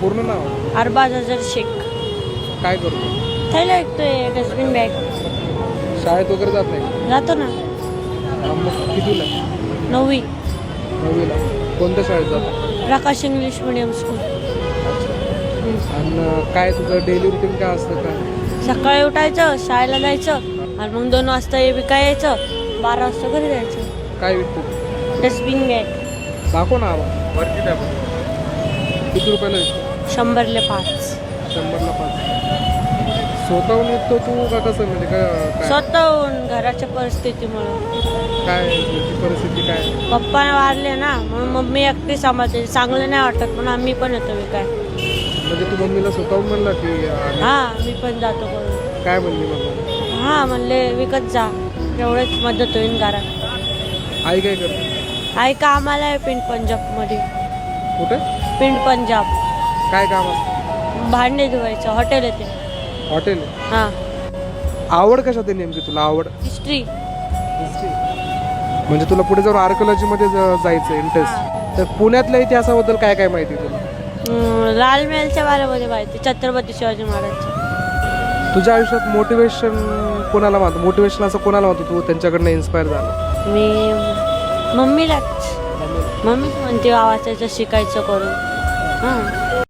पूर्ण नाव अरबाज अजर शेख. काय करतो? थैला ऐकतोय, डस्टबिन बॅग. शाळेत वगैरे जात नाही? जातो ना. मग कितीला? 9वी. 9वीला. कोणत्या शाळेत जातो? प्रकाश इंग्लिश मीडियम स्कूल. आणि काय तुझं डेली रुटीन काय असतं? काय सकाळी उठायचं, शाळेला जायचं आणि मग 2 वाजता विकाय यायचं, 12 वाजता घरी जायचं. काय विकतो? Dustbin bag. दाखव ना आवाज वरती दाखव. किती रुपयाला विकतो? 100ला 5. 100ला 5. स्वतःहून विकतो तू का कसं? म्हणजे काय स्वतःहून घराच्या परिस्थितीमुळे. काय तुझी परिस्थिती काय? पप्पा वारले ना, म्हणून मम्मी एकटी सांभाळते. चांगलं नाही वाटत म्हणून आम्ही पण येतो विकाय. म्हणजे तू मम्मीला स्वतःहून म्हणला की हां, मी पण जातो करून. काय म्हणली मग? हां, म्हणले विकत जा, एवढंच मदत होईल घरात. आई काय करते? आई कामाला आहे पिंड पंजाबमध्ये. कुठे? पिंड पंजाब. काय काम असतं? भांडे धुवायचं, हॉटेल येते. हॉटेल? हां. आवड कशात आहे नेमकी तुला? आवड हिस्ट्री. म्हणजे तुला पुढे जाऊन आर्किओलॉजीमध्ये जायचं इंटरेस्ट. तर पुण्यातल्या इतिहासाबद्दल काय काय माहिती तुला? लाल महलच्या बारेमध्ये माहिती, छत्रपती शिवाजी महाराज. तुझ्या आयुष्यात मोटिवेशन कोणाला मानतो? मोटिवेशन असं कोणाला मानतो तू त्यांच्याकडनं इन्स्पायर झाला? मी मम्मीलाच. मम्मीच म्हणते आवाजाचं शिकायचं करून. हां.